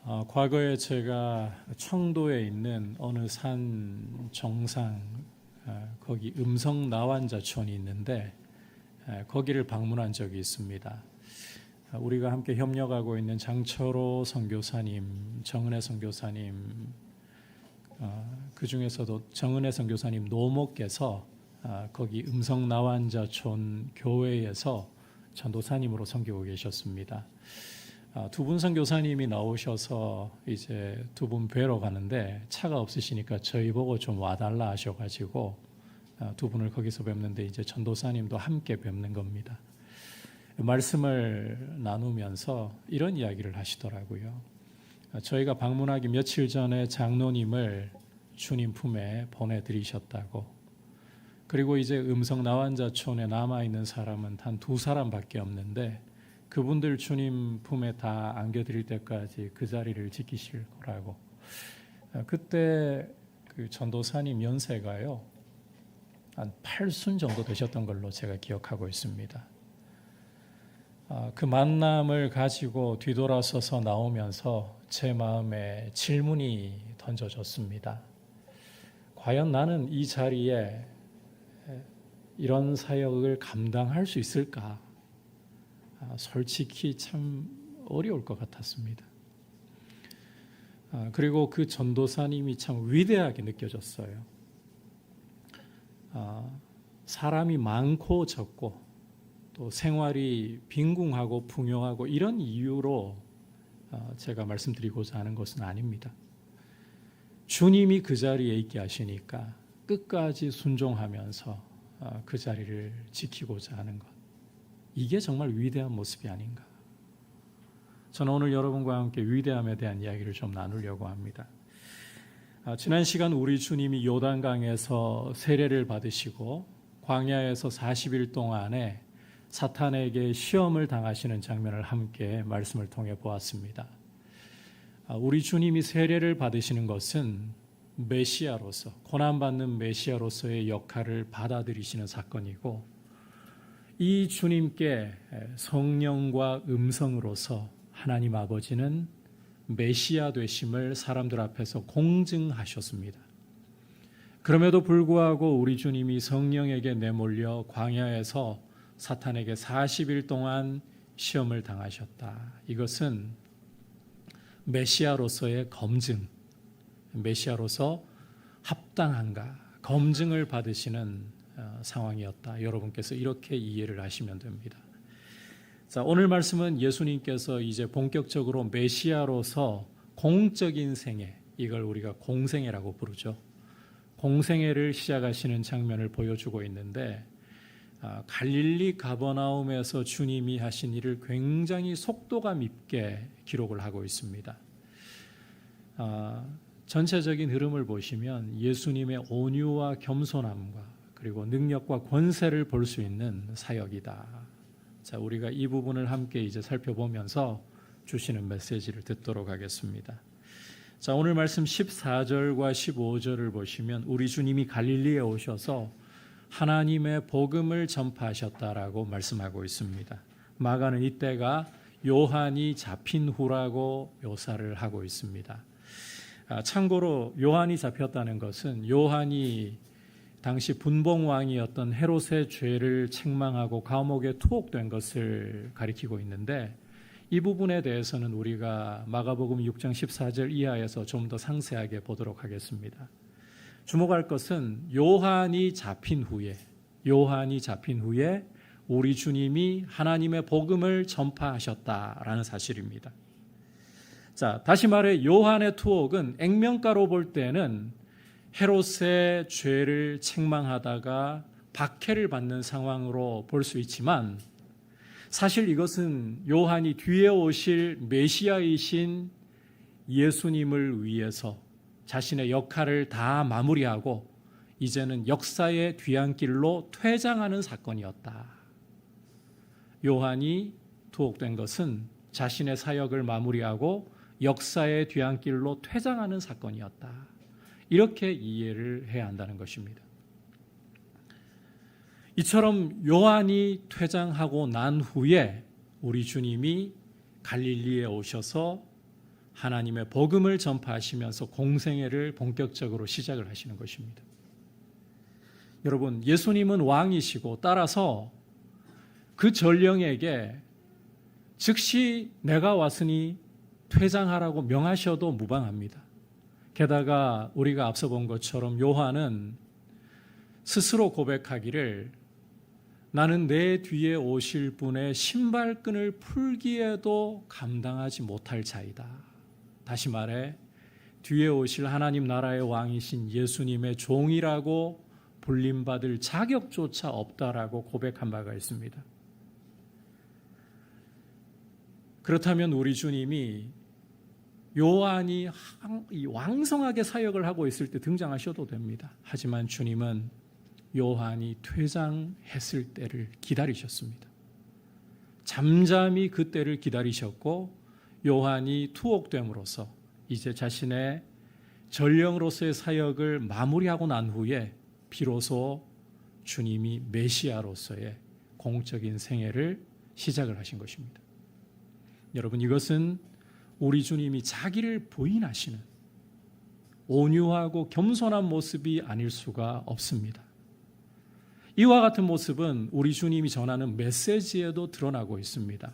과거에 제가 청도에 있는 어느 산 정상 거기 음성 나환자촌이 있는데 거기를 방문한 적이 있습니다. 우리가 함께 협력하고 있는 장철호 선교사님, 정은혜 선교사님, 그 중에서도 정은혜 선교사님 노모께서 거기 음성 나환자촌 교회에서 전도사님으로 섬기고 계셨습니다. 두 분 선교사님이 나오셔서 이제 두 분 뵈러 가는데 차가 없으시니까 저희 보고 좀 와달라 하셔가지고 두 분을 거기서 뵙는데 이제 전도사님도 함께 뵙는 겁니다. 말씀을 나누면서 이런 이야기를 하시더라고요. 저희가 방문하기 며칠 전에 장로님을 주님 품에 보내드리셨다고. 그리고 이제 음성 나환자촌에 남아있는 사람은 단 2사람밖에 없는데 그분들 주님 품에 다 안겨드릴 때까지 그 자리를 지키실 거라고. 그때 그 전도사님 연세가요 한 8순 정도 되셨던 걸로 제가 기억하고 있습니다. 그 만남을 가지고 뒤돌아서서 나오면서 제 마음에 질문이 던져졌습니다. 과연 나는 이 자리에 이런 사역을 감당할 수 있을까? 솔직히 참 어려울 것 같았습니다. 그리고 그 전도사님이 참 위대하게 느껴졌어요. 사람이 많고 적고 또 생활이 빈궁하고 풍요하고 이런 이유로 제가 말씀드리고자 하는 것은 아닙니다. 주님이 그 자리에 있게 하시니까 끝까지 순종하면서 그 자리를 지키고자 하는 것. 이게 정말 위대한 모습이 아닌가. 저는 오늘 여러분과 함께 위대함에 대한 이야기를 좀 나누려고 합니다. 지난 시간 우리 주님이 요단강에서 세례를 받으시고 광야에서 40일 동안에 사탄에게 시험을 당하시는 장면을 함께 말씀을 통해 보았습니다. 우리 주님이 세례를 받으시는 것은 메시아로서, 고난받는 메시아로서의 역할을 받아들이시는 사건이고 이 주님께 성령과 음성으로서 하나님 아버지는 메시아 되심을 사람들 앞에서 공증하셨습니다. 그럼에도 불구하고 우리 주님이 성령에게 내몰려 광야에서 사탄에게 40일 동안 시험을 당하셨다. 이것은 메시아로서의 검증, 메시아로서 합당한가 검증을 받으시는 상황이었다. 여러분께서 이렇게 이해를 하시면 됩니다. 자, 오늘 말씀은 예수님께서 이제 본격적으로 메시아로서 공적인 생애, 이걸 우리가 공생애라고 부르죠. 공생애를 시작하시는 장면을 보여주고 있는데 갈릴리 가버나움에서 주님이 하신 일을 굉장히 속도감 있게 기록을 하고 있습니다. 전체적인 흐름을 보시면 예수님의 온유와 겸손함과 그리고 능력과 권세를 볼 수 있는 사역이다. 자, 우리가 이 부분을 함께 이제 살펴보면서 주시는 메시지를 듣도록 하겠습니다. 자, 오늘 말씀 14절과 15절을 보시면 우리 주님이 갈릴리에 오셔서 하나님의 복음을 전파하셨다라고 말씀하고 있습니다. 마가는 이때가 요한이 잡힌 후라고 묘사를 하고 있습니다. 참고로 요한이 잡혔다는 것은 요한이 당시 분봉왕이었던 헤롯의 죄를 책망하고 감옥에 투옥된 것을 가리키고 있는데 이 부분에 대해서는 우리가 마가복음 6장 14절 이하에서 좀 더 상세하게 보도록 하겠습니다. 주목할 것은 요한이 잡힌 후에 우리 주님이 하나님의 복음을 전파하셨다라는 사실입니다. 자, 다시 말해 요한의 투옥은 액면가로 볼 때는 헤롯의 죄를 책망하다가 박해를 받는 상황으로 볼 수 있지만 사실 이것은 요한이 뒤에 오실 메시아이신 예수님을 위해서 자신의 역할을 다 마무리하고 이제는 역사의 뒤안길로 퇴장하는 사건이었다. 요한이 투옥된 것은 자신의 사역을 마무리하고 역사의 뒤안길로 퇴장하는 사건이었다. 이렇게 이해를 해야 한다는 것입니다. 이처럼 요한이 퇴장하고 난 후에 우리 주님이 갈릴리에 오셔서 하나님의 복음을 전파하시면서 공생애를 본격적으로 시작을 하시는 것입니다. 여러분, 예수님은 왕이시고 따라서 그 전령에게 즉시 내가 왔으니 퇴장하라고 명하셔도 무방합니다. 게다가 우리가 앞서 본 것처럼 요한은 스스로 고백하기를 나는 내 뒤에 오실 분의 신발끈을 풀기에도 감당하지 못할 자이다. 다시 말해 뒤에 오실 하나님 나라의 왕이신 예수님의 종이라고 불림받을 자격조차 없다라고 고백한 바가 있습니다. 그렇다면 우리 주님이 요한이 왕성하게 사역을 하고 있을 때 등장하셔도 됩니다. 하지만 주님은 요한이 퇴장했을 때를 기다리셨습니다. 잠잠히 그 때를 기다리셨고 요한이 투옥됨으로써 이제 자신의 전령으로서의 사역을 마무리하고 난 후에 비로소 주님이 메시아로서의 공적인 생애를 시작을 하신 것입니다. 여러분, 이것은 우리 주님이 자기를 부인하시는 온유하고 겸손한 모습이 아닐 수가 없습니다. 이와 같은 모습은 우리 주님이 전하는 메시지에도 드러나고 있습니다.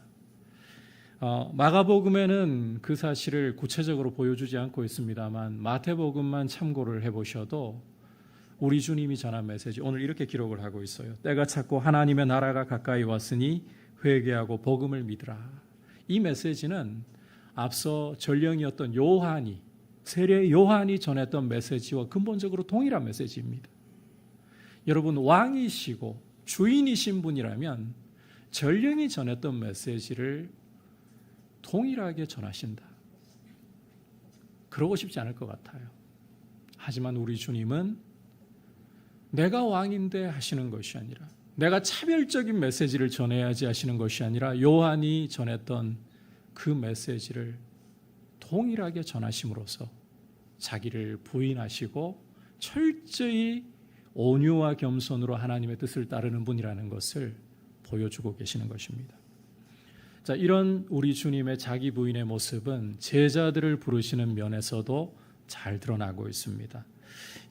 마가복음에는 그 사실을 구체적으로 보여주지 않고 있습니다만 마태복음만 참고를 해보셔도 우리 주님이 전한 메시지 오늘 이렇게 기록을 하고 있어요. 때가 찼고 하나님의 나라가 가까이 왔으니 회개하고 복음을 믿으라. 이 메시지는 앞서 전령이었던 요한이, 세례 요한이 전했던 메시지와 근본적으로 동일한 메시지입니다. 여러분, 왕이시고 주인이신 분이라면 전령이 전했던 메시지를 동일하게 전하신다. 그러고 싶지 않을 것 같아요. 하지만 우리 주님은 내가 왕인데 하시는 것이 아니라, 내가 차별적인 메시지를 전해야지 하시는 것이 아니라 요한이 전했던 그 메시지를 동일하게 전하심으로써 자기를 부인하시고 철저히 온유와 겸손으로 하나님의 뜻을 따르는 분이라는 것을 보여주고 계시는 것입니다. 자, 이런 우리 주님의 자기 부인의 모습은 제자들을 부르시는 면에서도 잘 드러나고 있습니다.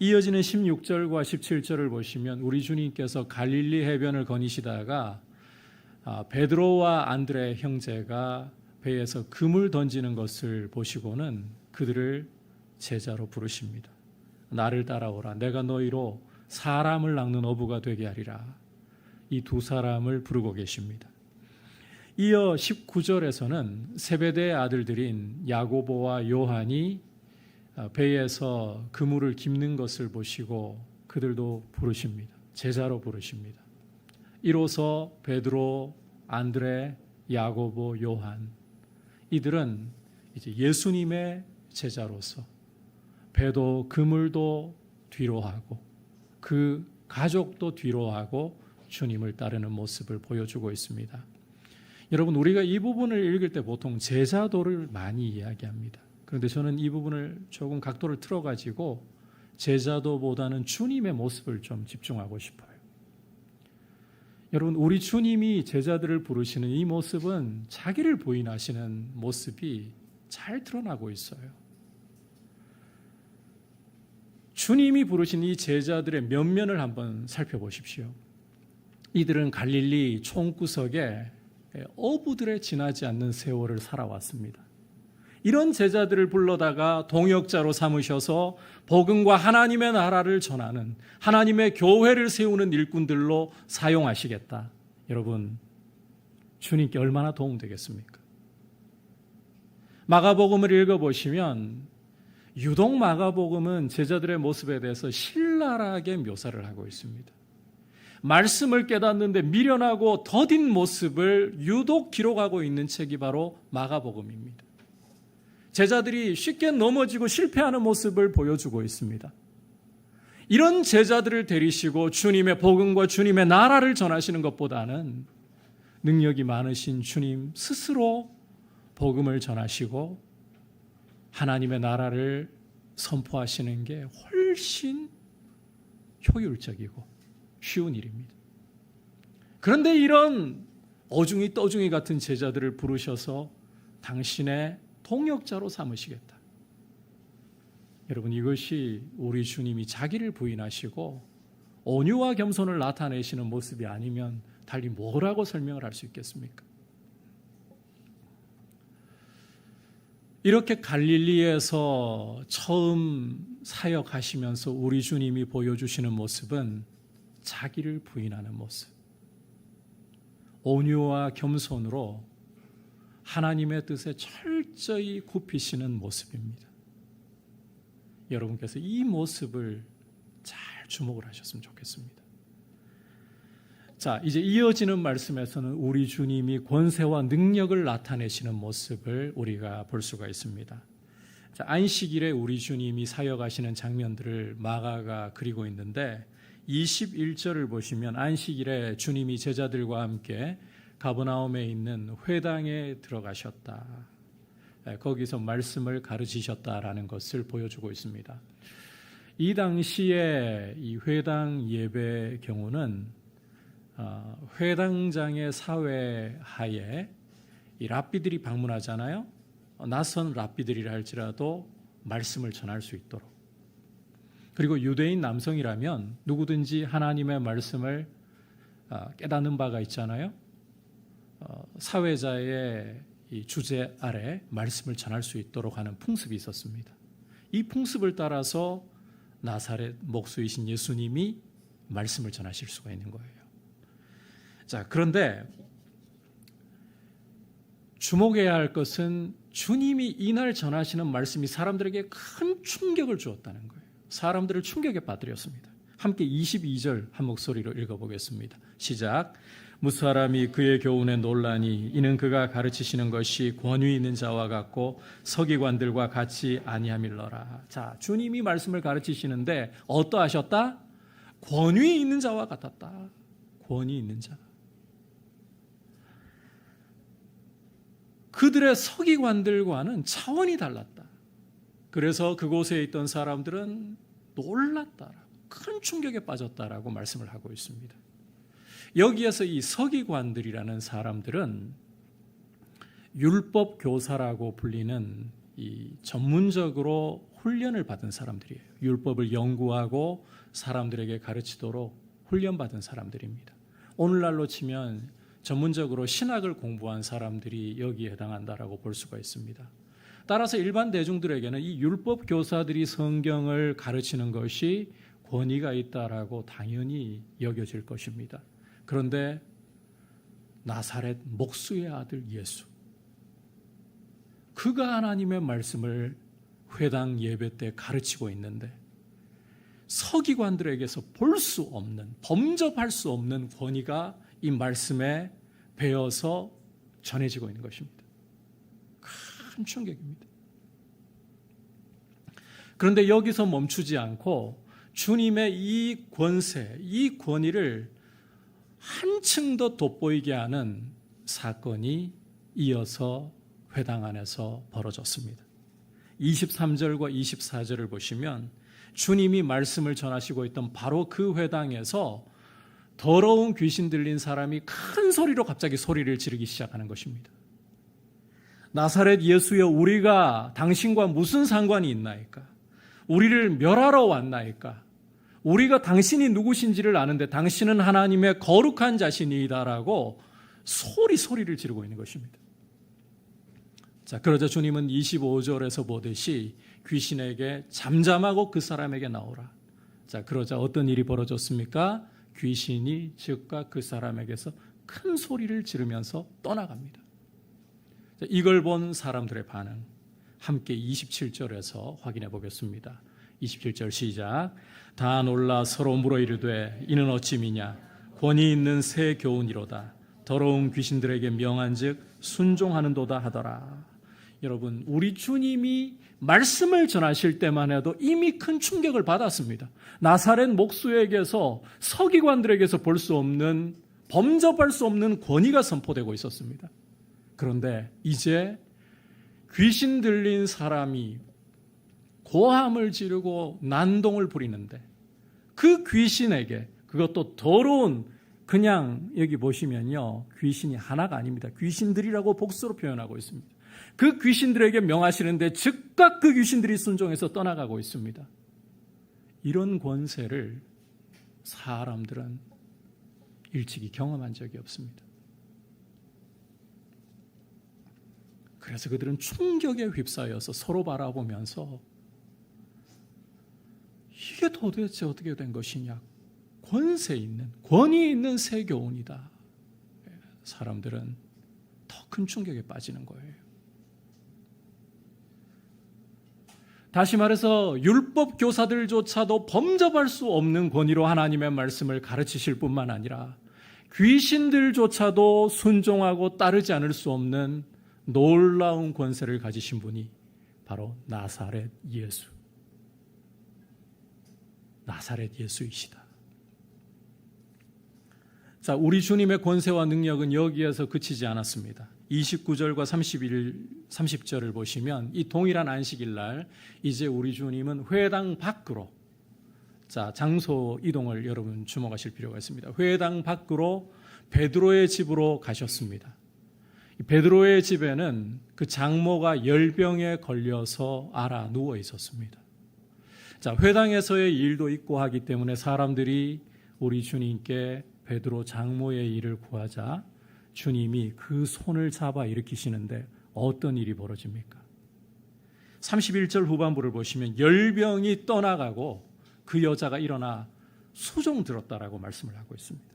이어지는 16절과 17절을 보시면 우리 주님께서 갈릴리 해변을 거니시다가 베드로와 안드레 형제가 배에서 금을 던지는 것을 보시고는 그들을 제자로 부르십니다. 나를 따라오라. 내가 너희로 사람을 낚는 어부가 되게 하리라. 이 두 사람을 부르고 계십니다. 이어 19절에서는 세베대의 아들들인 야고보와 요한이 배에서 그물을 깁는 것을 보시고 그들도 부르십니다. 제자로 부르십니다. 이로써 베드로, 안드레, 야고보, 요한, 이들은 이제 예수님의 제자로서 배도 그물도 뒤로 하고 그 가족도 뒤로 하고 주님을 따르는 모습을 보여주고 있습니다. 여러분, 우리가 이 부분을 읽을 때 보통 제자도를 많이 이야기합니다. 그런데 저는 이 부분을 조금 각도를 틀어가지고 제자도보다는 주님의 모습을 좀 집중하고 싶어요. 여러분, 우리 주님이 제자들을 부르시는 이 모습은 자기를 부인하시는 모습이 잘 드러나고 있어요. 주님이 부르신 이 제자들의 면면을 한번 살펴보십시오. 이들은 갈릴리 총구석에 어부들의 지나지 않는 세월을 살아왔습니다. 이런 제자들을 불러다가 동역자로 삼으셔서 복음과 하나님의 나라를 전하는, 하나님의 교회를 세우는 일꾼들로 사용하시겠다. 여러분, 주님께 얼마나 도움되겠습니까? 마가복음을 읽어보시면 유독 마가복음은 제자들의 모습에 대해서 신랄하게 묘사를 하고 있습니다. 말씀을 깨닫는데 미련하고 더딘 모습을 유독 기록하고 있는 책이 바로 마가복음입니다. 제자들이 쉽게 넘어지고 실패하는 모습을 보여주고 있습니다. 이런 제자들을 데리시고 주님의 복음과 주님의 나라를 전하시는 것보다는 능력이 많으신 주님 스스로 복음을 전하시고 하나님의 나라를 선포하시는 게 훨씬 효율적이고 쉬운 일입니다. 그런데 이런 어중이 떠중이 같은 제자들을 부르셔서 당신의 동역자로 삼으시겠다. 여러분, 이것이 우리 주님이 자기를 부인하시고 온유와 겸손을 나타내시는 모습이 아니면 달리 뭐라고 설명을 할 수 있겠습니까? 이렇게 갈릴리에서 처음 사역하시면서 우리 주님이 보여주시는 모습은 자기를 부인하는 모습, 온유와 겸손으로 하나님의 뜻에 철저히 굽히시는 모습입니다. 여러분께서 이 모습을 잘 주목을 하셨으면 좋겠습니다. 자, 이제 이어지는 말씀에서는 우리 주님이 권세와 능력을 나타내시는 모습을 우리가 볼 수가 있습니다. 자, 안식일에 우리 주님이 사역하시는 장면들을 마가가 그리고 있는데 21절을 보시면 안식일에 주님이 제자들과 함께 가버나움에 있는 회당에 들어가셨다. 거기서 말씀을 가르치셨다라는 것을 보여주고 있습니다. 이 당시에 이 회당 예배의 경우는 회당장의 사회하에 이 랍비들이 방문하잖아요. 낯선 랍비들이라 할지라도 말씀을 전할 수 있도록, 그리고 유대인 남성이라면 누구든지 하나님의 말씀을 깨닫는 바가 있잖아요. 사회자의 이 주제 아래 말씀을 전할 수 있도록 하는 풍습이 있었습니다. 이 풍습을 따라서 나사렛 목수이신 예수님이 말씀을 전하실 수가 있는 거예요. 자, 그런데 주목해야 할 것은 주님이 이날 전하시는 말씀이 사람들에게 큰 충격을 주었다는 거예요. 사람들을 충격에 빠뜨렸습니다. 함께 22절 한 목소리로 읽어보겠습니다. 시작. 무사람이 그의 교훈에 놀라니 이는 그가 가르치시는 것이 권위 있는 자와 같고 서기관들과 같이 아니함일러라. 자, 주님이 말씀을 가르치시는데 어떠하셨다? 권위 있는 자와 같았다. 권위 있는 자. 그들의 서기관들과는 차원이 달랐다. 그래서 그곳에 있던 사람들은 놀랐다, 큰 충격에 빠졌다라고 말씀을 하고 있습니다. 여기에서 이 서기관들이라는 사람들은 율법 교사라고 불리는 이 전문적으로 훈련을 받은 사람들이에요. 율법을 연구하고 사람들에게 가르치도록 훈련받은 사람들입니다. 오늘날로 치면 전문적으로 신학을 공부한 사람들이 여기에 해당한다라고 볼 수가 있습니다. 따라서 일반 대중들에게는 이 율법 교사들이 성경을 가르치는 것이 권위가 있다라고 당연히 여겨질 것입니다. 그런데 나사렛 목수의 아들 예수, 그가 하나님의 말씀을 회당 예배 때 가르치고 있는데 서기관들에게서 볼 수 없는, 범접할 수 없는 권위가 이 말씀에 배어서 전해지고 있는 것입니다. 큰 충격입니다. 그런데 여기서 멈추지 않고 주님의 이 권세, 이 권위를 한층 더 돋보이게 하는 사건이 이어서 회당 안에서 벌어졌습니다. 23절과 24절을 보시면 주님이 말씀을 전하시고 있던 바로 그 회당에서 더러운 귀신 들린 사람이 큰 소리로 갑자기 소리를 지르기 시작하는 것입니다. 나사렛 예수여, 우리가 당신과 무슨 상관이 있나이까? 우리를 멸하러 왔나이까? 우리가 당신이 누구신지를 아는데 당신은 하나님의 거룩한 자신이다라고 소리를 지르고 있는 것입니다. 자, 그러자 주님은 25절에서 보듯이 귀신에게 잠잠하고 그 사람에게 나오라. 자, 그러자 어떤 일이 벌어졌습니까? 귀신이 즉각 그 사람에게서 큰 소리를 지르면서 떠나갑니다. 자, 이걸 본 사람들의 반응 함께 27절에서 확인해 보겠습니다. 27절 시작. 다 놀라 서로 물어 이르되 이는 어찌미냐? 권위 있는 새 교훈이로다. 더러운 귀신들에게 명한즉 순종하는도다 하더라. 여러분, 우리 주님이 말씀을 전하실 때만 해도 이미 큰 충격을 받았습니다. 나사렛 목수에게서, 서기관들에게서 볼 수 없는, 범접할 수 없는 권위가 선포되고 있었습니다. 그런데 이제 귀신 들린 사람이 고함을 지르고 난동을 부리는데 그 귀신에게, 그것도 더러운, 그냥 여기 보시면요, 귀신이 하나가 아닙니다. 귀신들이라고 복수로 표현하고 있습니다. 그 귀신들에게 명하시는데 즉각 그 귀신들이 순종해서 떠나가고 있습니다. 이런 권세를 사람들은 일찍이 경험한 적이 없습니다. 그래서 그들은 충격에 휩싸여서 서로 바라보면서 이게 도대체 어떻게 된 것이냐, 권세 있는, 권위 있는 새 교훈이다. 사람들은 더 큰 충격에 빠지는 거예요. 다시 말해서 율법 교사들조차도 범접할 수 없는 권위로 하나님의 말씀을 가르치실 뿐만 아니라 귀신들조차도 순종하고 따르지 않을 수 없는 놀라운 권세를 가지신 분이 바로 나사렛 예수. 나사렛 예수이시다. 자, 우리 주님의 권세와 능력은 여기에서 그치지 않았습니다. 29절과 30절을 보시면 이 동일한 안식일 날 이제 우리 주님은 회당 밖으로, 자, 장소 이동을 여러분 주목하실 필요가 있습니다. 회당 밖으로 베드로의 집으로 가셨습니다. 베드로의 집에는 그 장모가 열병에 걸려서 앓아 누워 있었습니다. 자, 회당에서의 일도 있고 하기 때문에 사람들이 우리 주님께 베드로 장모의 일을 구하자 주님이 그 손을 잡아 일으키시는데 어떤 일이 벌어집니까? 31절 후반부를 보시면 열병이 떠나가고 그 여자가 일어나 수종 들었다라고 말씀을 하고 있습니다.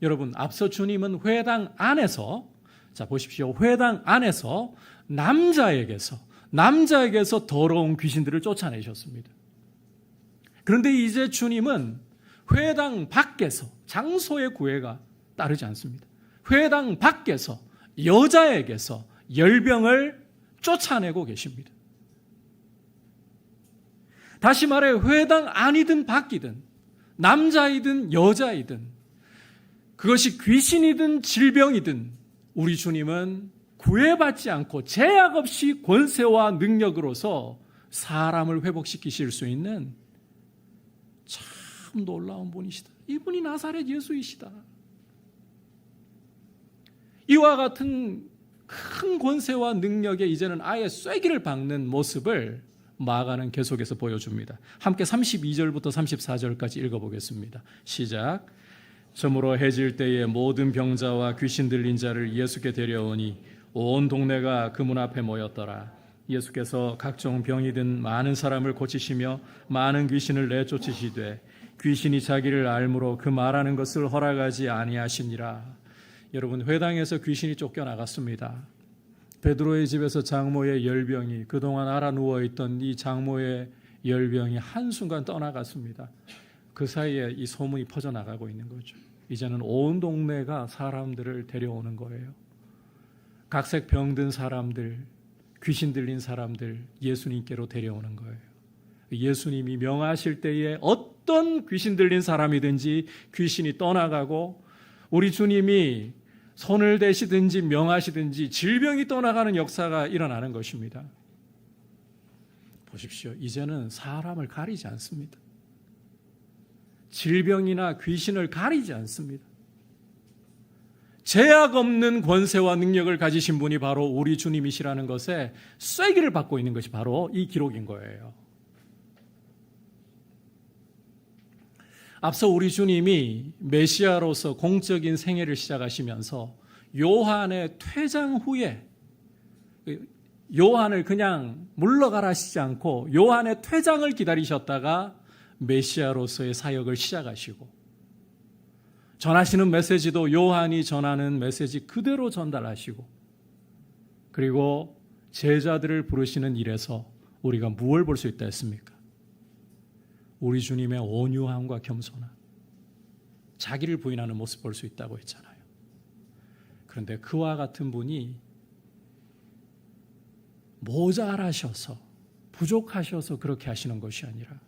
여러분, 앞서 주님은 회당 안에서, 자 보십시오, 회당 안에서 남자에게서 더러운 귀신들을 쫓아내셨습니다. 그런데 이제 주님은 회당 밖에서, 장소의 구애가 따르지 않습니다. 회당 밖에서 여자에게서 열병을 쫓아내고 계십니다. 다시 말해 회당 안이든 밖이든 남자이든 여자이든 그것이 귀신이든 질병이든 우리 주님은 구애받지 않고 제약 없이 권세와 능력으로서 사람을 회복시키실 수 있는 참 놀라운 분이시다. 이분이 나사렛 예수이시다. 이와 같은 큰 권세와 능력에 이제는 아예 쐐기를 박는 모습을 마가는 계속해서 보여줍니다. 함께 32절부터 34절까지 읽어보겠습니다. 시작. 저물어 해질 때에 모든 병자와 귀신 들린 자를 예수께 데려오니 온 동네가 그 문 앞에 모였더라. 예수께서 각종 병이든 많은 사람을 고치시며 많은 귀신을 내쫓으시되 귀신이 자기를 알므로 그 말하는 것을 허락하지 아니하시니라. 여러분, 회당에서 귀신이 쫓겨나갔습니다. 베드로의 집에서 장모의 열병이, 그동안 앓아 누워있던 이 장모의 열병이 한순간 떠나갔습니다. 그 사이에 이 소문이 퍼져나가고 있는 거죠. 이제는 온 동네가 사람들을 데려오는 거예요. 각색 병든 사람들, 귀신 들린 사람들 예수님께로 데려오는 거예요. 예수님이 명하실 때에 어떤 귀신 들린 사람이든지 귀신이 떠나가고, 우리 주님이 손을 대시든지 명하시든지 질병이 떠나가는 역사가 일어나는 것입니다. 보십시오. 이제는 사람을 가리지 않습니다. 질병이나 귀신을 가리지 않습니다. 제약 없는 권세와 능력을 가지신 분이 바로 우리 주님이시라는 것에 쐐기를 받고 있는 것이 바로 이 기록인 거예요. 앞서 우리 주님이 메시아로서 공적인 생애를 시작하시면서 요한의 퇴장 후에 요한을 그냥 물러가라 하시지 않고 요한의 퇴장을 기다리셨다가 메시아로서의 사역을 시작하시고, 전하시는 메시지도 요한이 전하는 메시지 그대로 전달하시고, 그리고 제자들을 부르시는 일에서 우리가 무엇을 볼 수 있다 했습니까? 우리 주님의 온유함과 겸손함, 자기를 부인하는 모습 볼 수 있다고 했잖아요. 그런데 그와 같은 분이 모자라셔서, 부족하셔서 그렇게 하시는 것이 아니라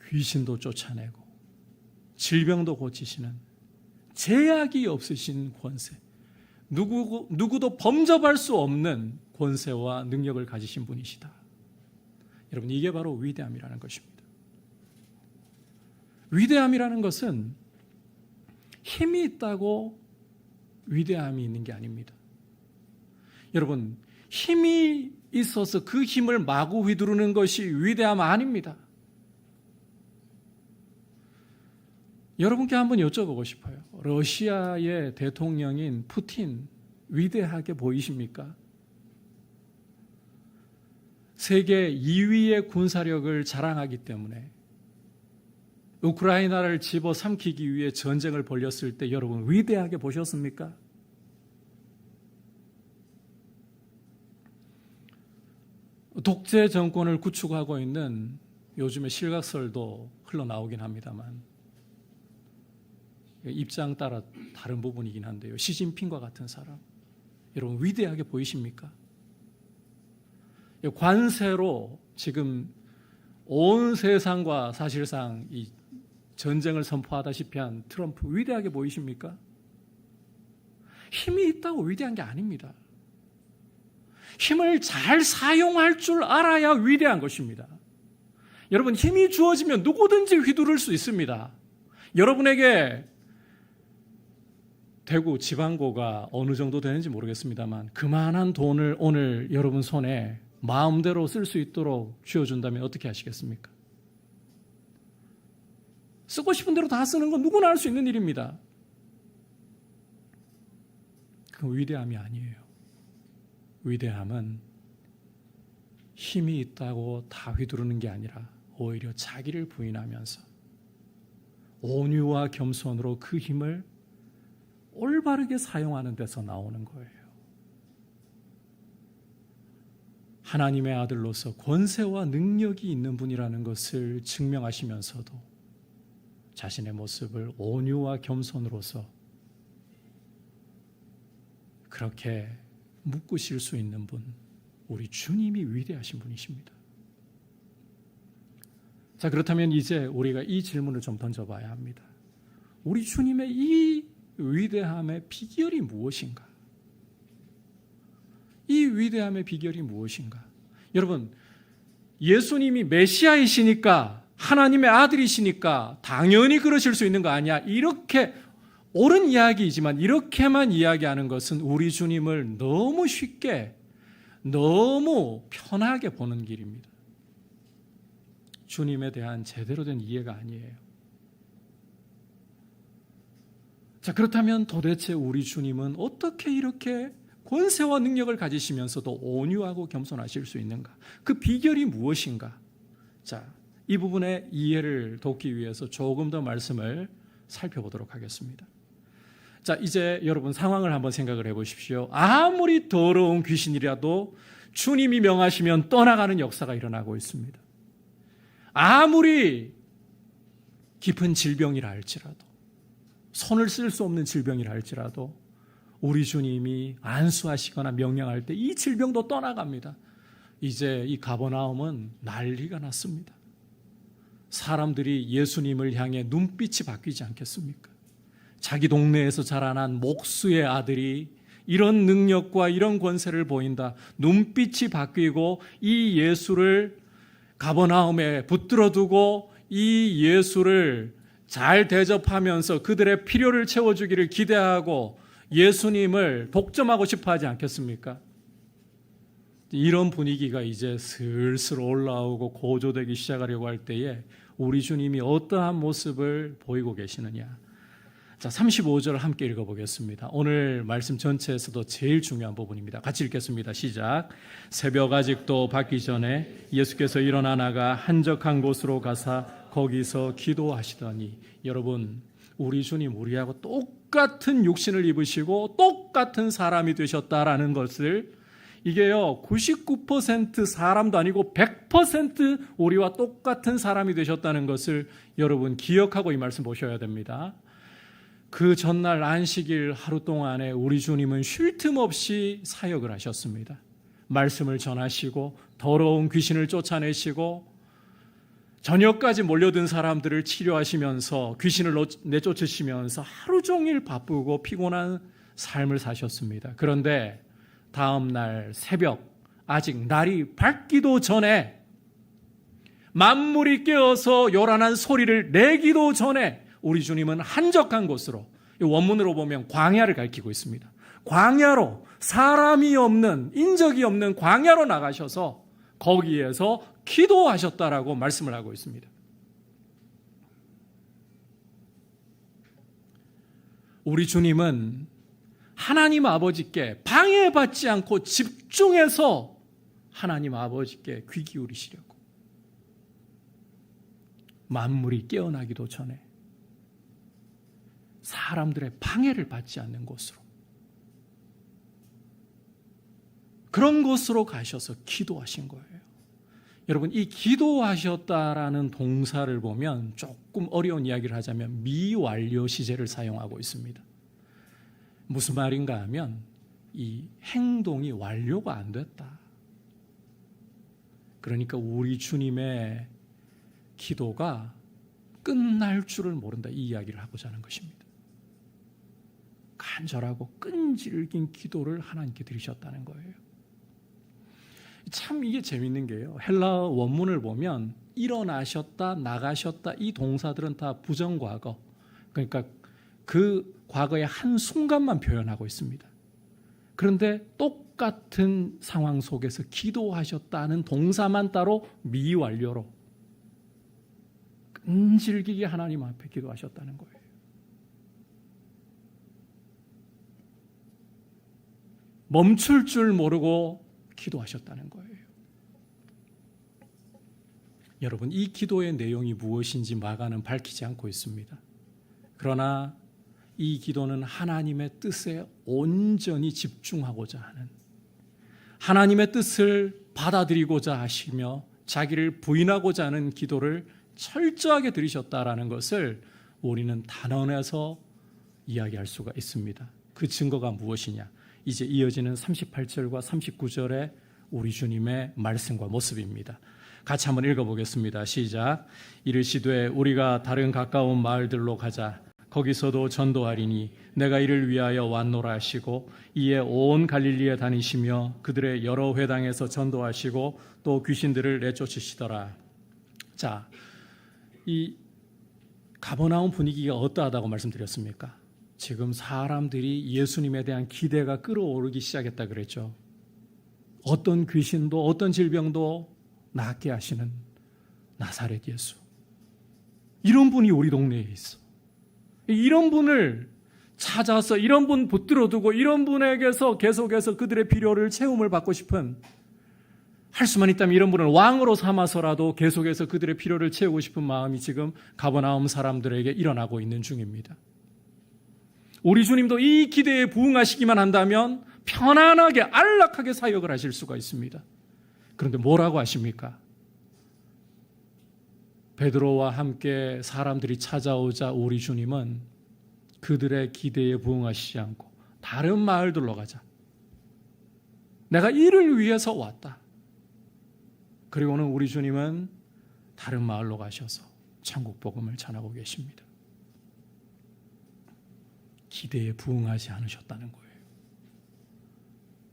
귀신도 쫓아내고 질병도 고치시는 제약이 없으신 권세, 누구도 범접할 수 없는 권세와 능력을 가지신 분이시다. 여러분, 이게 바로 위대함이라는 것입니다. 위대함이라는 것은 힘이 있다고 위대함이 있는 게 아닙니다. 여러분, 힘이 있어서 그 힘을 마구 휘두르는 것이 위대함 아닙니다. 여러분께 한번 여쭤보고 싶어요. 러시아의 대통령인 푸틴 위대하게 보이십니까? 세계 2위의 군사력을 자랑하기 때문에 우크라이나를 집어삼키기 위해 전쟁을 벌였을 때 여러분 위대하게 보셨습니까? 독재 정권을 구축하고 있는 요즘에 실각설도 흘러나오긴 합니다만 입장 따라 다른 부분이긴 한데요. 시진핑과 같은 사람, 여러분 위대하게 보이십니까? 관세로 지금 온 세상과 사실상 이 전쟁을 선포하다시피 한 트럼프 위대하게 보이십니까? 힘이 있다고 위대한 게 아닙니다. 힘을 잘 사용할 줄 알아야 위대한 것입니다. 여러분, 힘이 주어지면 누구든지 휘두를 수 있습니다. 여러분에게 대구 지방고가 어느 정도 되는지 모르겠습니다만 그만한 돈을 오늘 여러분 손에 마음대로 쓸 수 있도록 쥐어준다면 어떻게 하시겠습니까? 쓰고 싶은 대로 다 쓰는 건 누구나 할 수 있는 일입니다. 그건 위대함이 아니에요. 위대함은 힘이 있다고 다 휘두르는 게 아니라 오히려 자기를 부인하면서 온유와 겸손으로 그 힘을 올바르게 사용하는 데서 나오는 거예요. 하나님의 아들로서 권세와 능력이 있는 분이라는 것을 증명하시면서도 자신의 모습을 온유와 겸손으로서 그렇게 묶으실 수 있는 분, 우리 주님이 위대하신 분이십니다. 자, 그렇다면 이제 우리가 이 질문을 좀 던져봐야 합니다. 우리 주님의 이 위대함의 비결이 무엇인가? 이 위대함의 비결이 무엇인가? 여러분, 예수님이 메시아이시니까, 하나님의 아들이시니까 당연히 그러실 수 있는 거 아니야? 이렇게 옳은 이야기이지만 이렇게만 이야기하는 것은 우리 주님을 너무 쉽게, 너무 편하게 보는 길입니다. 주님에 대한 제대로 된 이해가 아니에요. 자, 그렇다면 도대체 우리 주님은 어떻게 이렇게 권세와 능력을 가지시면서도 온유하고 겸손하실 수 있는가? 그 비결이 무엇인가? 자, 이 부분의 이해를 돕기 위해서 조금 더 말씀을 살펴보도록 하겠습니다. 자, 이제 여러분 상황을 한번 생각을 해보십시오. 아무리 더러운 귀신이라도 주님이 명하시면 떠나가는 역사가 일어나고 있습니다. 아무리 깊은 질병이라 할지라도, 손을 쓸 수 없는 질병이라 할지라도 우리 주님이 안수하시거나 명령할 때 이 질병도 떠나갑니다. 이제 이 가버나움은 난리가 났습니다. 사람들이 예수님을 향해 눈빛이 바뀌지 않겠습니까? 자기 동네에서 자라난 목수의 아들이 이런 능력과 이런 권세를 보인다. 눈빛이 바뀌고 이 예수를 가버나움에 붙들어 두고 이 예수를 잘 대접하면서 그들의 필요를 채워주기를 기대하고 예수님을 독점하고 싶어 하지 않겠습니까? 이런 분위기가 이제 슬슬 올라오고 고조되기 시작하려고 할 때에 우리 주님이 어떠한 모습을 보이고 계시느냐. 자, 35절 함께 읽어보겠습니다. 오늘 말씀 전체에서도 제일 중요한 부분입니다. 같이 읽겠습니다. 시작. 새벽 아직도 밝기 전에 예수께서 일어나 나가 한적한 곳으로 가사 거기서 기도하시더니, 여러분, 우리 주님 우리하고 똑같은 육신을 입으시고 똑같은 사람이 되셨다라는 것을, 이게요 99% 사람도 아니고 100% 우리와 똑같은 사람이 되셨다는 것을 여러분 기억하고 이 말씀 보셔야 됩니다. 그 전날 안식일 하루 동안에 우리 주님은 쉴 틈 없이 사역을 하셨습니다. 말씀을 전하시고 더러운 귀신을 쫓아내시고 저녁까지 몰려든 사람들을 치료하시면서 귀신을 내쫓으시면서 하루 종일 바쁘고 피곤한 삶을 사셨습니다. 그런데 다음 날 새벽, 아직 날이 밝기도 전에, 만물이 깨어서 요란한 소리를 내기도 전에 우리 주님은 한적한 곳으로, 원문으로 보면 광야를 가리키고 있습니다. 광야로 사람이 없는, 인적이 없는 광야로 나가셔서 거기에서 기도하셨다라고 말씀을 하고 있습니다. 우리 주님은 하나님 아버지께 방해받지 않고 집중해서 하나님 아버지께 귀 기울이시려고, 만물이 깨어나기도 전에 사람들의 방해를 받지 않는 곳으로, 그런 곳으로 가셔서 기도하신 거예요. 여러분, 이 기도하셨다라는 동사를 보면 조금 어려운 이야기를 하자면 미완료 시제를 사용하고 있습니다. 무슨 말인가 하면 이 행동이 완료가 안 됐다. 그러니까 우리 주님의 기도가 끝날 줄을 모른다, 이 이야기를 하고자 하는 것입니다. 간절하고 끈질긴 기도를 하나님께 드리셨다는 거예요. 참 이게 재밌는 게요, 헬라어 원문을 보면 일어나셨다, 나가셨다, 이 동사들은 다 부정과거, 그러니까 그 과거의 한 순간만 표현하고 있습니다. 그런데 똑같은 상황 속에서 기도하셨다는 동사만 따로 미완료로 끈질기게 하나님 앞에 기도하셨다는 거예요. 멈출 줄 모르고 기도하셨다는 거예요. 여러분, 이 기도의 내용이 무엇인지 마가는 밝히지 않고 있습니다. 그러나 이 기도는 하나님의 뜻에 온전히 집중하고자 하는, 하나님의 뜻을 받아들이고자 하시며 자기를 부인하고자 하는 기도를 철저하게 드리셨다라는 것을 우리는 단언해서 이야기할 수가 있습니다. 그 증거가 무엇이냐? 이제 이어지는 38절과 39절의 우리 주님의 말씀과 모습입니다. 같이 한번 읽어보겠습니다. 시작. 이르시되 우리가 다른 가까운 마을들로 가자. 거기서도 전도하리니 내가 이를 위하여 왔노라 하시고, 이에 온 갈릴리에 다니시며 그들의 여러 회당에서 전도하시고 또 귀신들을 내쫓으시더라. 자, 이 가버나움 분위기가 어떠하다고 말씀드렸습니까? 지금 사람들이 예수님에 대한 기대가 끌어오르기 시작했다 그랬죠. 어떤 귀신도 어떤 질병도 낫게 하시는 나사렛 예수, 이런 분이 우리 동네에 있어. 이런 분을 찾아서 이런 분 붙들어 두고 이런 분에게서 계속해서 그들의 필요를 채움을 받고 싶은, 할 수만 있다면 이런 분을 왕으로 삼아서라도 계속해서 그들의 필요를 채우고 싶은 마음이 지금 가버나움 사람들에게 일어나고 있는 중입니다. 우리 주님도 이 기대에 부응하시기만 한다면 편안하게 안락하게 사역을 하실 수가 있습니다. 그런데 뭐라고 하십니까? 베드로와 함께 사람들이 찾아오자 우리 주님은 그들의 기대에 부응하시지 않고 다른 마을들로 가자. 내가 이를 위해서 왔다. 그리고는 우리 주님은 다른 마을로 가셔서 천국 복음을 전하고 계십니다. 기대에 부응하지 않으셨다는 거예요.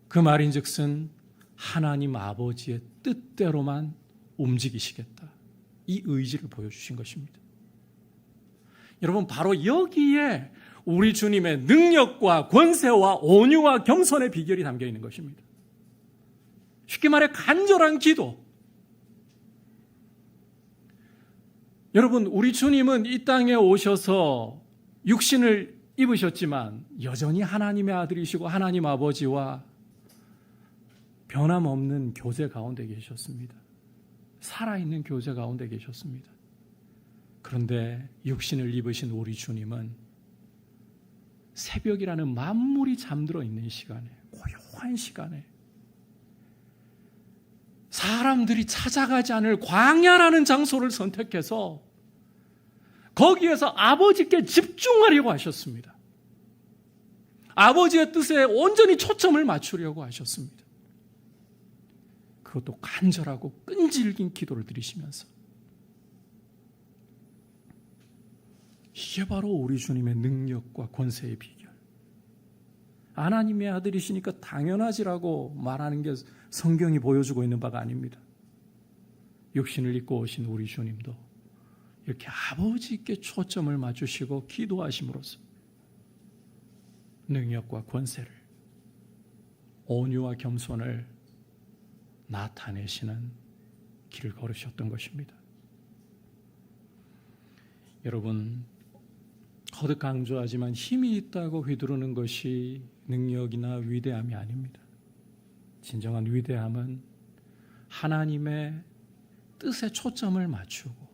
그 말인즉슨 하나님 아버지의 뜻대로만 움직이시겠다, 이 의지를 보여주신 것입니다. 여러분, 바로 여기에 우리 주님의 능력과 권세와 온유와 겸손의 비결이 담겨 있는 것입니다. 쉽게 말해 간절한 기도. 여러분, 우리 주님은 이 땅에 오셔서 육신을 입으셨지만 여전히 하나님의 아들이시고 하나님 아버지와 변함없는 교제 가운데 계셨습니다. 살아있는 교제 가운데 계셨습니다. 그런데 육신을 입으신 우리 주님은 새벽이라는 만물이 잠들어 있는 시간에, 고요한 시간에, 사람들이 찾아가지 않을 광야라는 장소를 선택해서 거기에서 아버지께 집중하려고 하셨습니다. 아버지의 뜻에 온전히 초점을 맞추려고 하셨습니다. 그것도 간절하고 끈질긴 기도를 드리시면서. 이게 바로 우리 주님의 능력과 권세의 비결. 하나님의 아들이시니까 당연하지라고 말하는 게 성경이 보여주고 있는 바가 아닙니다. 육신을 입고 오신 우리 주님도 이렇게 아버지께 초점을 맞추시고 기도하심으로써 능력과 권세를 온유와 겸손을 나타내시는 길을 걸으셨던 것입니다. 여러분, 거듭 강조하지만 힘이 있다고 휘두르는 것이 능력이나 위대함이 아닙니다. 진정한 위대함은 하나님의 뜻에 초점을 맞추고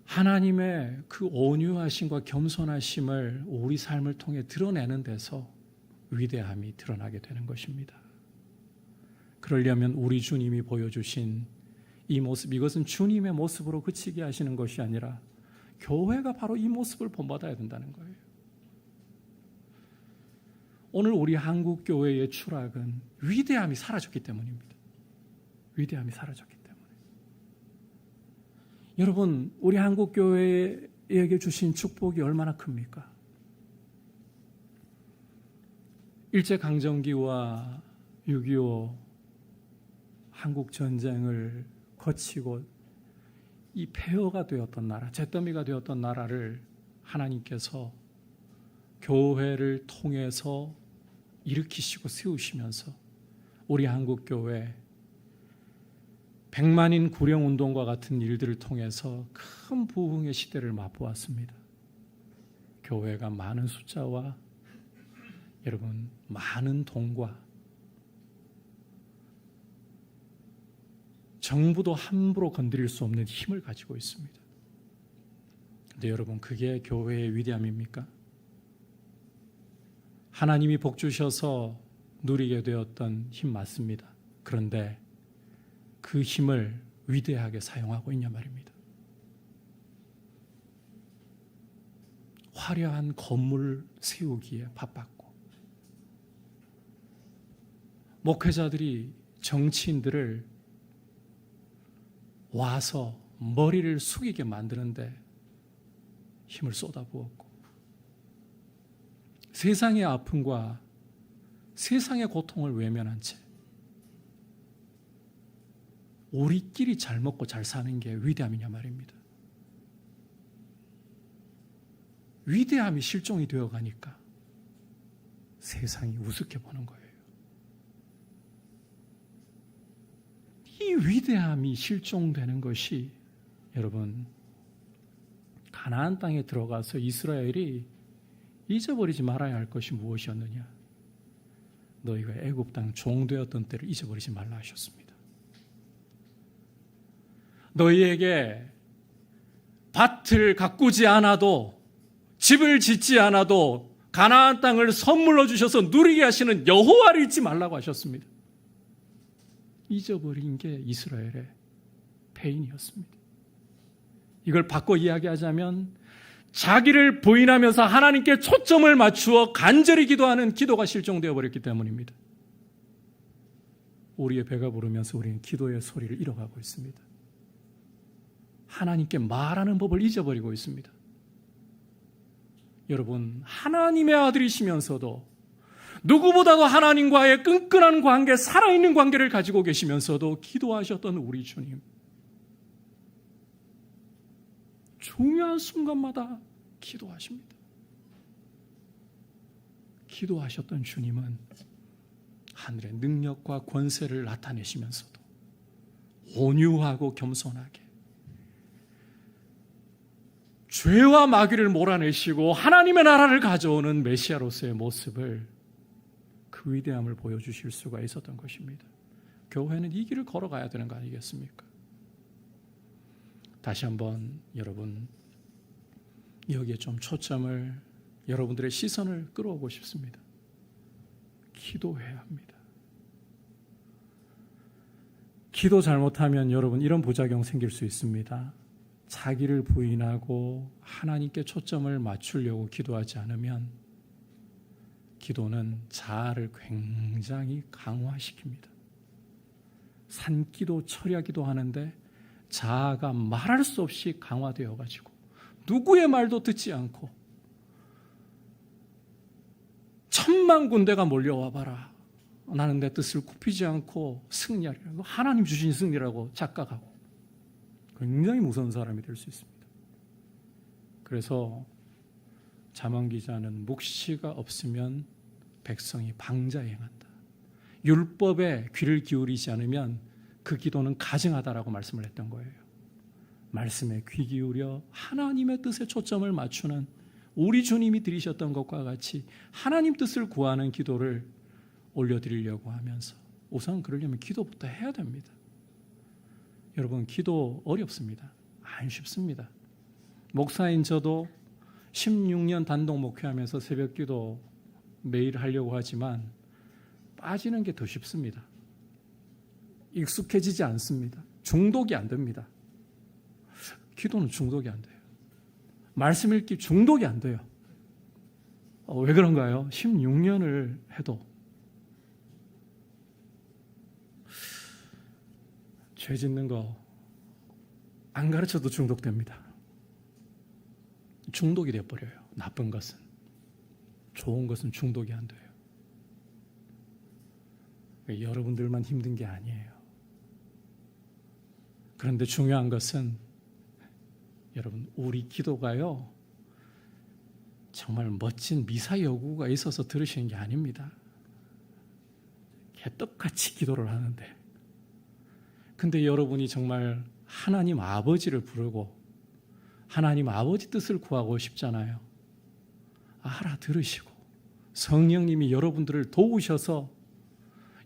하나님의 그 온유하심과 겸손하심을 우리 삶을 통해 드러내는 데서 위대함이 드러나게 되는 것입니다. 그러려면 우리 주님이 보여주신 이 모습, 이것은 주님의 모습으로 그치게 하시는 것이 아니라 교회가 바로 이 모습을 본받아야 된다는 거예요. 오늘 우리 한국 교회의 추락은 위대함이 사라졌기 때문입니다. 위대함이 사라졌기 때문에. 여러분, 우리 한국 교회에게 주신 축복이 얼마나 큽니까? 일제강점기와 6.25 한국 전쟁을 거치고 이 폐허가 되었던 나라, 잿더미가 되었던 나라를 하나님께서 교회를 통해서 일으키시고 세우시면서 우리 한국교회 100만인 구령운동과 같은 일들을 통해서 큰 부흥의 시대를 맛보았습니다. 교회가 많은 숫자와 여러분 많은 돈과 정부도 함부로 건드릴 수 없는 힘을 가지고 있습니다. 그런데 여러분, 그게 교회의 위대함입니까? 하나님이 복 주셔서 누리게 되었던 힘 맞습니다. 그런데 그 힘을 위대하게 사용하고 있냐 말입니다. 화려한 건물 세우기에 바빴고 목회자들이 정치인들을 와서 머리를 숙이게 만드는데 힘을 쏟아부었고 세상의 아픔과 세상의 고통을 외면한 채 우리끼리 잘 먹고 잘 사는 게 위대함이냐 말입니다. 위대함이 실종이 되어 가니까 세상이 우습게 보는 거예요. 이 위대함이 실종되는 것이 여러분 가나안 땅에 들어가서 이스라엘이 잊어버리지 말아야 할 것이 무엇이었느냐? 너희가 애굽 땅 종되었던 때를 잊어버리지 말라 하셨습니다. 너희에게 밭을 가꾸지 않아도 집을 짓지 않아도 가나안 땅을 선물로 주셔서 누리게 하시는 여호와를 잊지 말라고 하셨습니다. 잊어버린 게 이스라엘의 패인이었습니다. 이걸 바꿔 이야기하자면 자기를 부인하면서 하나님께 초점을 맞추어 간절히 기도하는 기도가 실종되어 버렸기 때문입니다. 우리의 배가 부르면서 우리는 기도의 소리를 잃어가고 있습니다. 하나님께 말하는 법을 잊어버리고 있습니다. 여러분, 하나님의 아들이시면서도 누구보다도 하나님과의 끈끈한 관계, 살아있는 관계를 가지고 계시면서도 기도하셨던 우리 주님, 중요한 순간마다 기도하십니다. 기도하셨던 주님은 하늘의 능력과 권세를 나타내시면서도 온유하고 겸손하게 죄와 마귀를 몰아내시고 하나님의 나라를 가져오는 메시아로서의 모습을, 그 위대함을 보여주실 수가 있었던 것입니다. 교회는 이 길을 걸어가야 되는 거 아니겠습니까? 다시 한번 여러분 여기에 좀 초점을, 여러분들의 시선을 끌어오고 싶습니다. 기도해야 합니다. 기도 잘못하면 여러분 이런 부작용 생길 수 있습니다. 자기를 부인하고 하나님께 초점을 맞추려고 기도하지 않으면 기도는 자아를 굉장히 강화시킵니다. 산기도 철야기도 하는데 자아가 말할 수 없이 강화되어 가지고 누구의 말도 듣지 않고 천만 군대가 몰려와 봐라, 나는 내 뜻을 굽히지 않고 승리하리라고, 하나님 주신 승리라고 착각하고 굉장히 무서운 사람이 될 수 있습니다. 그래서 잠언 기자는 묵시가 없으면 백성이 방자에 행한다. 율법에 귀를 기울이지 않으면 그 기도는 가증하다라고 말씀을 했던 거예요. 말씀에 귀 기울여 하나님의 뜻에 초점을 맞추는 우리 주님이 드리셨던 것과 같이 하나님 뜻을 구하는 기도를 올려드리려고 하면서 우선 그러려면 기도부터 해야 됩니다. 여러분, 기도 어렵습니다. 안 쉽습니다. 목사인 저도 16년 단독 목회하면서 새벽 기도 매일 하려고 하지만 빠지는 게 더 쉽습니다. 익숙해지지 않습니다. 중독이 안 됩니다. 기도는 중독이 안 돼요. 말씀 읽기 중독이 안 돼요. 왜 그런가요? 16년을 해도 죄 짓는 거 안 가르쳐도 중독됩니다. 중독이 되어버려요. 나쁜 것은. 좋은 것은 중독이 안 돼요. 여러분들만 힘든 게 아니에요. 그런데 중요한 것은 여러분, 우리 기도가요, 정말 멋진 미사 여구가 있어서 들으시는 게 아닙니다. 개떡같이 기도를 하는데, 근데 여러분이 정말 하나님 아버지를 부르고 하나님 아버지 뜻을 구하고 싶잖아요. 알아들으시고 성령님이 여러분들을 도우셔서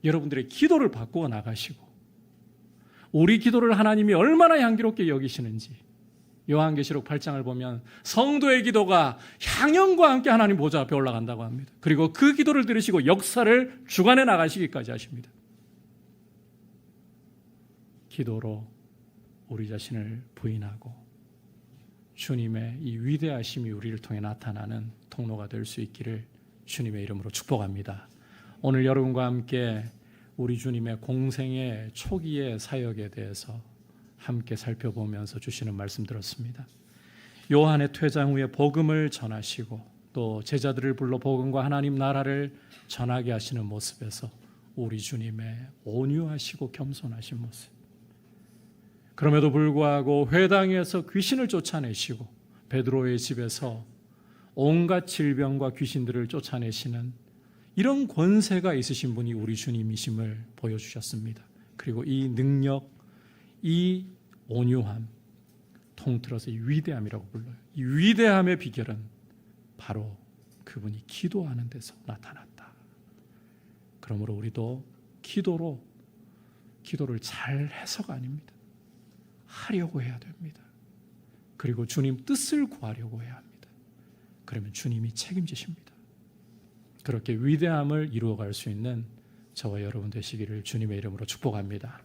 여러분들의 기도를 바꾸어 나가시고, 우리 기도를 하나님이 얼마나 향기롭게 여기시는지 요한계시록 8장을 보면 성도의 기도가 향연과 함께 하나님 보좌 앞에 올라간다고 합니다. 그리고 그 기도를 들으시고 역사를 주관해 나가시기까지 하십니다. 기도로 우리 자신을 부인하고 주님의 이 위대하심이 우리를 통해 나타나는 통로가 될 수 있기를 주님의 이름으로 축복합니다. 오늘 여러분과 함께 우리 주님의 공생의 초기의 사역에 대해서 함께 살펴보면서 주시는 말씀 들었습니다. 요한의 퇴장 후에 복음을 전하시고 또 제자들을 불러 복음과 하나님 나라를 전하게 하시는 모습에서 우리 주님의 온유하시고 겸손하신 모습, 그럼에도 불구하고 회당에서 귀신을 쫓아내시고 베드로의 집에서 온갖 질병과 귀신들을 쫓아내시는 이런 권세가 있으신 분이 우리 주님이심을 보여주셨습니다. 그리고 이 능력, 이 온유함, 통틀어서 이 위대함이라고 불러요. 이 위대함의 비결은 바로 그분이 기도하는 데서 나타났다. 그러므로 우리도 기도를 잘 해서가 아닙니다. 하려고 해야 됩니다. 그리고 주님 뜻을 구하려고 해야 합니다. 그러면 주님이 책임지십니다. 그렇게 위대함을 이루어갈 수 있는 저와 여러분 되시기를 주님의 이름으로 축복합니다.